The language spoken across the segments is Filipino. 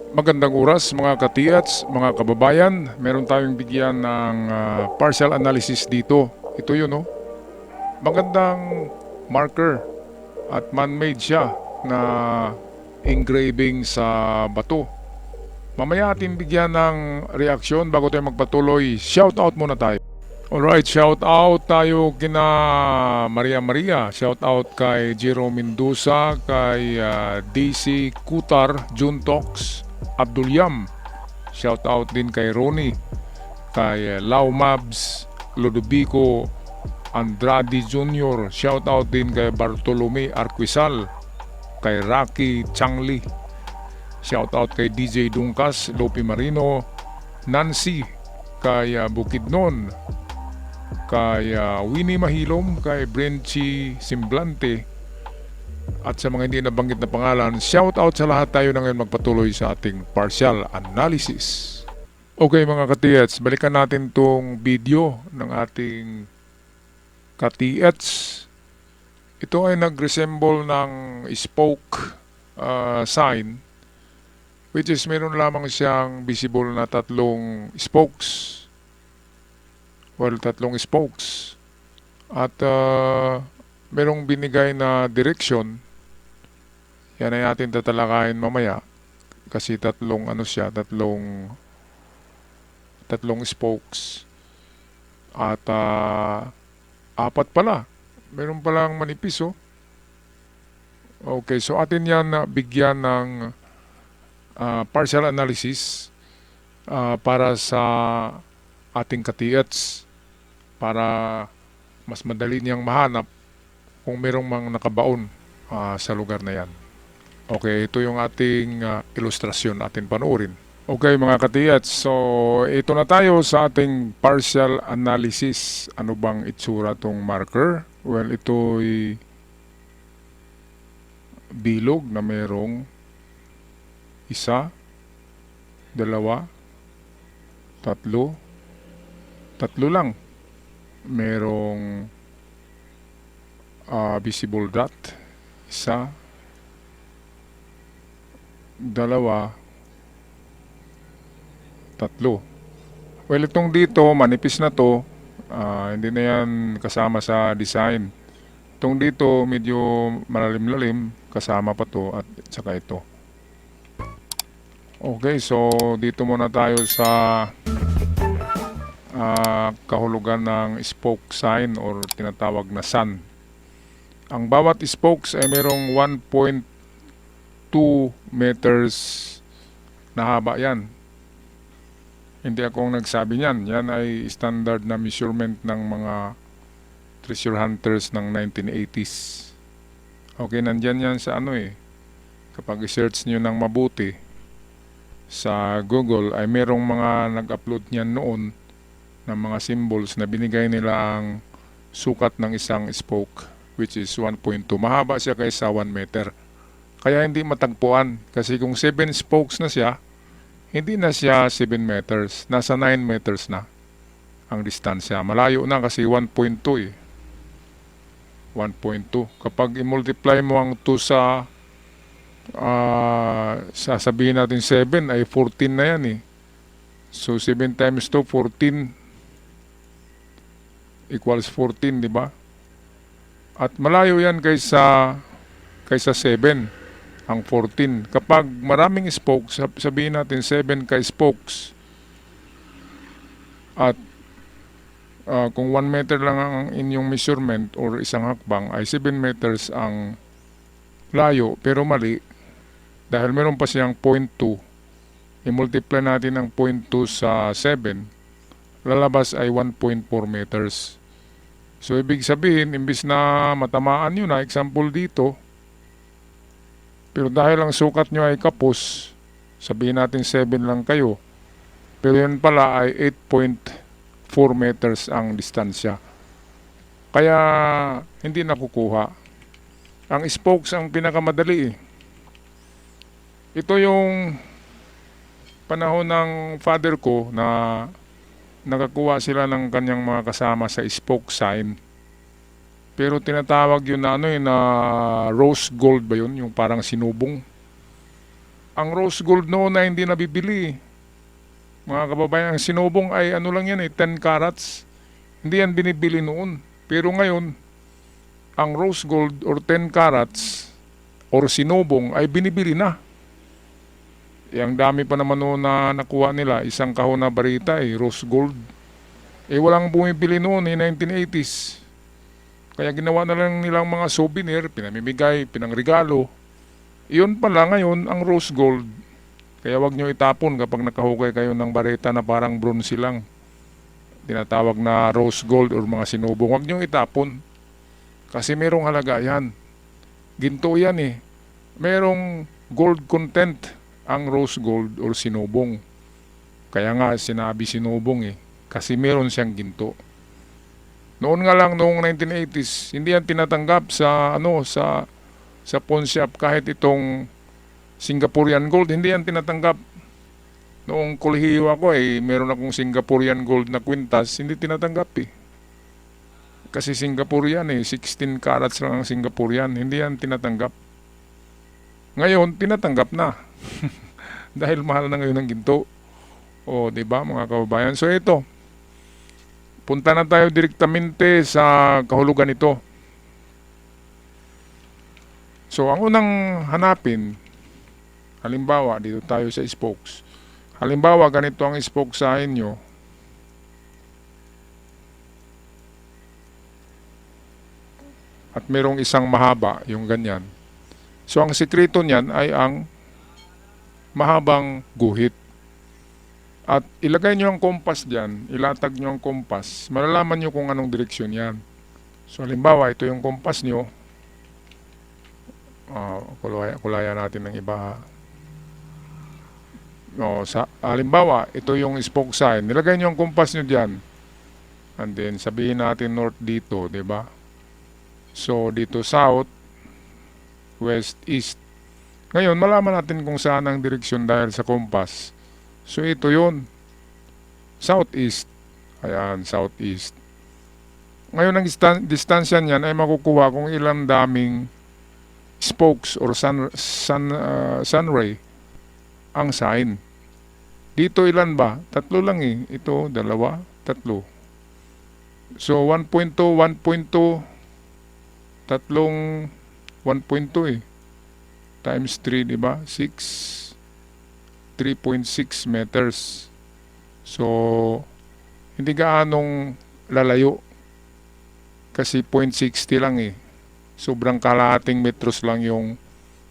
Magandang oras mga ka-TH, mga kababayan. Meron tayong bigyan ng partial analysis dito. Ito yun, no? Magandang marker at man-made siya na engraving sa bato. Mamaya ating bigyan ng reaksyon bago tayo magpatuloy. Shout out muna tayo. Alright, shout out tayo kina Maria Maria. Shout out kay Jero Mendoza, kay DC Kutar, Juntox, Abdul Yam. Shout out din kay Ronnie, kay Lau Mabs, Ludovico Andrade Jr. Shout out din kay Bartolome Arquisal, kay Rocky Changli. Shout out kay DJ Dungkas, Lopi Marino, Nancy, kay Bukidnon, kay Winnie Mahilom, kay Brenchi Simblante, at sa mga hindi nabanggit na pangalan. Shout out sa lahat. Tayo na ngayon magpatuloy sa ating partial analysis. Okay mga ka-TH, balikan natin tong video ng ating ka-TH. Ito ay nag-resemble ng spoke sign, which is meron lamang siyang visible na tatlong spokes. Tatlong spokes. At merong binigay na direction. Yan ay atin tatalakayin mamaya. Kasi tatlong spokes. At apat pala. Meron palang manipis, oh. Okay, so atin yan bigyan ng partial analysis para sa ating ka-TH, para mas madali niyang mahanap kung merong mang nakabaon sa lugar na yan. Okay, ito yung ating ilustrasyon atin panoorin. Okay mga ka-TH, so ito na tayo sa ating partial analysis. Ano bang itsura tong marker? Well, ito'y bilog na merong isa, dalawa, tatlo lang. Merong visible dot, isa, dalawa, tatlo. Well, itong dito, manipis na to, hindi na yan kasama sa design. Itong dito, medyo malalim-lalim, kasama pa to, at saka ito. Okay, so dito muna tayo sa kahulugan ng spoke sign or tinatawag na sun. Ang bawat spokes ay mayroong 1.2 meters na haba yan. Hindi akong nagsabi niyan. Yan ay standard na measurement ng mga treasure hunters ng 1980s. Okay, nandyan yan sa kapag i-search nyo ng mabuti sa Google ay merong mga nag-upload niyan noon ng mga symbols na binigay nila ang sukat ng isang spoke, which is 1.2. Mahaba siya kaysa 1 meter. Kaya hindi matagpuan. Kasi kung 7 spokes na siya, hindi na siya 7 meters. Nasa 9 meters na ang distansya. Malayo na kasi 1.2 eh. 1.2. Kapag i-multiply mo ang 2 sa sasabihin natin 7 ay 14 na yan eh. So 7 times 2, 14 equals 14, di ba? At malayo yan kaysa 7, ang 14. Kapag maraming spokes, sabihin natin 7 spokes, at kung 1 meter lang ang inyong measurement or isang hakbang, ay 7 meters ang layo, pero mali. Dahil meron pa siyang 0.2, i-multiply natin ang 0.2 sa 7, lalabas ay 1.4 meters. So, ibig sabihin, imbis na matamaan nyo na, example dito, pero dahil ang sukat nyo ay kapos, sabihin natin 7 lang kayo, pero yun pala ay 8.4 meters ang distansya. Kaya, hindi nakukuha. Ang spokes ang pinakamadali. Ito yung panahon ng father ko na nakakuha sila ng kanyang mga kasama sa spoke sign. Pero tinatawag yun na na rose gold ba yun? Yung parang sinubong. Ang rose gold noon na hindi nabibili. Mga kababayan, ang sinubong ay ano lang yan 10 carats. Hindi yan binibili noon. Pero ngayon, ang rose gold or 10 carats or sinubong ay binibili na. Ang dami pa naman noon na nakuha nila, isang kahon na barita rose gold. Walang bumibili noon 1980s. Kaya ginawa na lang nilang mga souvenir, pinamimigay, pinangregalo. Iyon pala ngayon ang rose gold. Kaya wag nyo itapon kapag nakahukay kayo ng bareta na parang bronze lang. Tinatawag na rose gold or mga sinubong. Wag nyo itapon. Kasi merong halaga yan. Ginto yan Merong gold content ang rose gold or sinubong. Kaya nga sinabi sinubong kasi meron siyang ginto. Noon nga lang noong 1980s, hindi yan tinatanggap sa pawn shop kahit itong Singaporean gold, hindi yan tinatanggap. Noong kolehiyo ako meron akong Singaporean gold na kwintas, hindi tinatanggap Kasi Singaporean 16 carats lang ang Singaporean, hindi yan tinatanggap. Ngayon, tinatanggap na. Dahil mahal na ngayon ng ginto. O, di ba mga kababayan? So ito, punta na tayo direktamente sa kahulugan nito. So, ang unang hanapin, halimbawa, dito tayo sa spokes. Halimbawa, ganito ang spoke sa inyo. At merong isang mahaba, yung ganyan. So, ang sekreto niyan ay ang mahabang guhit. At ilagay nyo ang kompas dyan, ilatag nyo ang kompas, malalaman nyo kung anong direksyon yan. So, halimbawa, ito yung kompas nyo. Kulayan natin ng iba. Halimbawa, ito yung spoke sign. Nilagay nyo ang kompas nyo dyan. And then, sabihin natin north dito, di ba? So, dito south, west, east. Ngayon, malaman natin kung saan ang direksyon dahil sa kompas. So, ito yun. Southeast. Ayan, southeast. Ngayon, ang distansya niyan ay makukuha kung ilang daming spokes or sun ray ang sign. Dito ilan ba? Tatlo lang Ito, dalawa, tatlo. So, 1.2, 1.2, tatlong 1.2 times 3, di ba? 3.6 meters. So, hindi gaanong lalayo. Kasi 0.60 lang Sobrang kalahating metros lang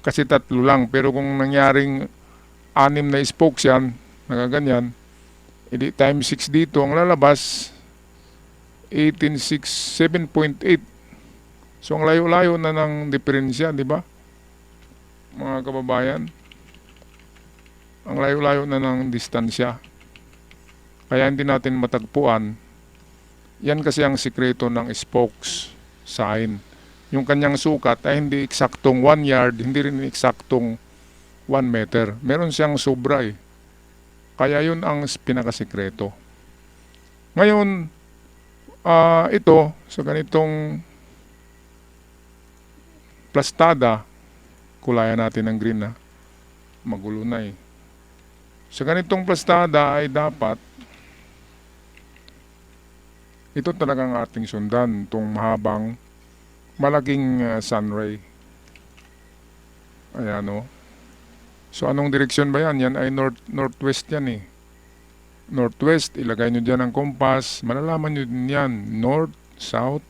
kasi tatlo lang. Pero kung nangyaring 6 na spokes yan, nagaganyan, edi times 6 dito, ang lalabas 18.6, 7.8. So, ang layo-layo na ng diferensya, di ba? Mga kababayan, ang layo-layo na ng distansya. Kaya hindi natin matagpuan. Yan kasi ang sikreto ng spokes sign. Yung kanyang sukat ay hindi eksaktong 1 yard, hindi rin eksaktong 1 meter. Meron siyang sobra Kaya yun ang pinakasikreto. Ngayon, ito, sa ganitong plastada, kulayan natin ng green magulo na Sa ganitong plastada ay dapat ito talagang ating sundan, itong mahabang malaking sunray. Ayan So anong direksyon ba yan? Yan ay northwest yan Northwest, ilagay nyo dyan ang compass. Malalaman nyo din yan. North, south.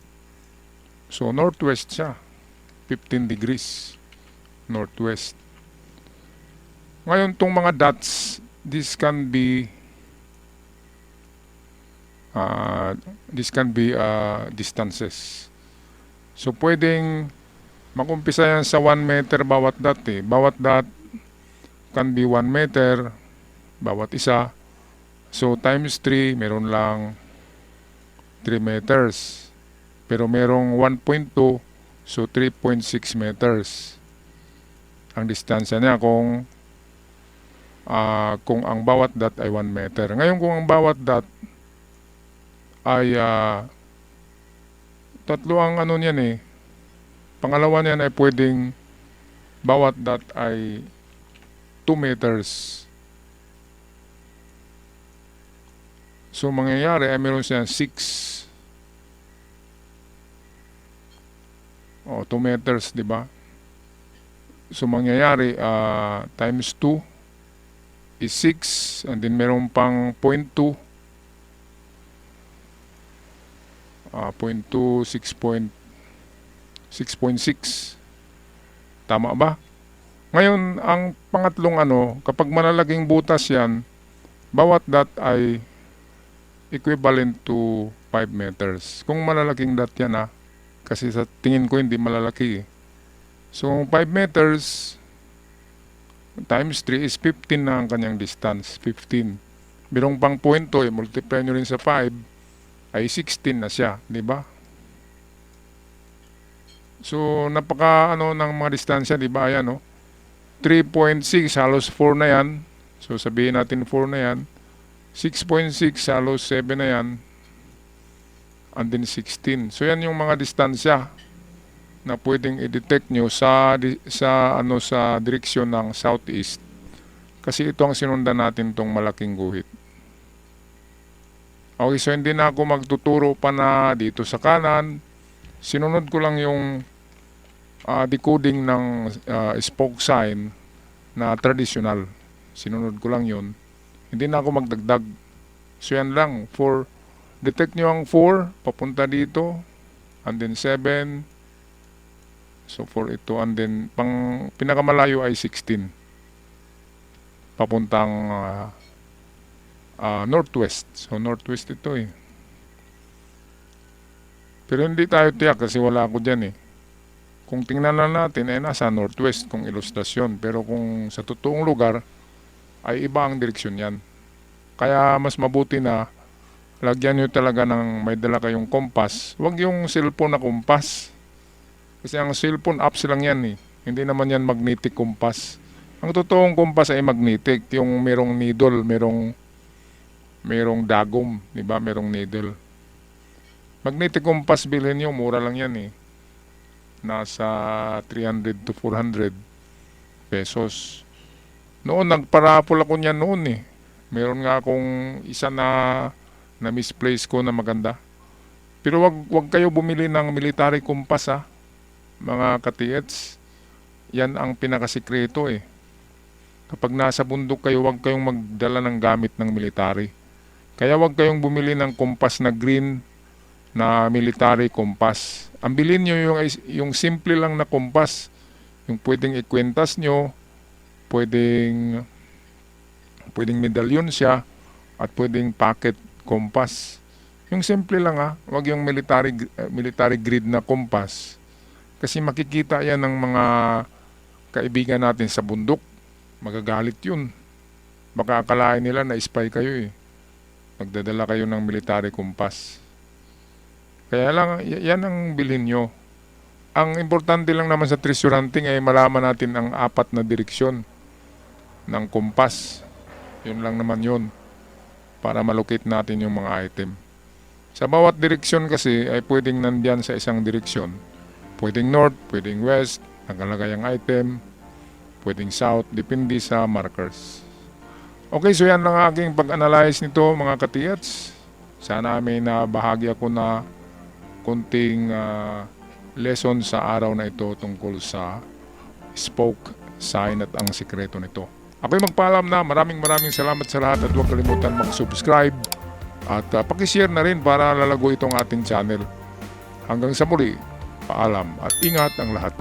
So northwest siya. 15 degrees. Northwest. Ngayon, itong mga dots, this can be distances. So, pwedeng makumpisa yan sa 1 meter bawat dot Bawat dot can be 1 meter bawat isa. So, times 3, meron lang 3 meters. Pero merong 1.2, so 3.6 meters. Ang distansya niya kung ang bawat dot ay 1 meter. Ngayon, kung ang bawat dot ay tatlo ang niyan Pangalawa niyan ay pwedeng bawat dot ay 2 meters. So mangyayari ay meron siyang 6 2 meters, di ba? So mangyayari times 2 is 6, and then meron pang 0.2 6.6. Tama ba? Ngayon, ang pangatlong kapag malalaking butas yan, bawat dot ay equivalent to 5 meters. Kung malalaking dot yan kasi sa tingin ko hindi malalaki. So 5 meters times 3 is 15 na ang kanyang distance. 15. Birong pang 0.2, multiply nyo rin sa 5, ay 16 na siya, di ba? So napaka ng mga distansya, di ba? Ayan 3.6 halos 4 na yan. So sabihin natin 4 na yan. 6.6 halos 7 na yan. And then 16. So yan yung mga distansya na pwedeng i-detect nyo sa direksyon ng southeast. Kasi ito ang sinundan natin tong malaking guhit. Okay, so hindi na ako magtuturo pa na dito sa kanan. Sinunod ko lang yung decoding ng spoke sign na traditional. Sinunod ko lang yun. Hindi na ako magdagdag. So yan lang. Detect nyo ang 4, papunta dito. And then 7. So 4 ito. And then pinakamalayo ay 16. Papuntang northwest. So northwest ito eh. Pero hindi tayo tiyak kasi wala ako dyan eh. Kung tingnan lang natin ay nasa northwest kung ilustrasyon. Pero kung sa totoong lugar ay iba ang direksyon yan. Kaya mas mabuti na lagyan nyo talaga ng may dala kayong kompas. Huwag yung cellphone na kompas. Kasi ang cellphone apps lang yan eh. Hindi naman yan magnetic kompas. Ang totoong kompas ay magnetic. Yung merong needle, merong dagom, di ba? Merong needle. Magnetic compass bilhin nyo, mura lang yan eh. Nasa 300 to 400 pesos. Noon, nagparapol ako niyan noon eh. Meron nga akong isa na misplace ko na maganda. Pero wag kayo bumili ng military compass mga ka-TH. Yan ang pinakasikreto eh. Kapag nasa bundok kayo, wag kayong magdala ng gamit ng military. Kaya wag kayong bumili ng compass na green na military compass. Ang bilhin nyo yung simple lang na compass. Yung pwedeng ikwentas nyo, pwedeng medalyon siya, at pwedeng pocket compass. Yung simple lang wag yung military grade na compass. Kasi makikita yan ng mga kaibigan natin sa bundok. Magagalit yun. Baka akalain nila na spy kayo eh. Magdadala kayo ng military compass. Kaya lang, yan ang bilhin nyo. Ang importante lang naman sa treasure hunting ay malaman natin ang 4 na direksyon ng compass. Yun lang naman yun. Para malocate natin yung mga item. Sa bawat direksyon kasi ay pwedeng nandyan sa isang direksyon. Pwedeng north, pwedeng west, nakalagay ang item. Pwedeng south, depende sa markers. Okay, so yan lang aking pag-analyze nito mga ka-TH. Sana may nabahagi ako na kunting lesson sa araw na ito tungkol sa spoke sign at ang sikreto nito. Ako'y magpaalam na. Maraming salamat sa lahat at huwag kalimutan mag-subscribe at pakishare na rin para lalago itong ating channel. Hanggang sa muli, paalam at ingat ang lahat.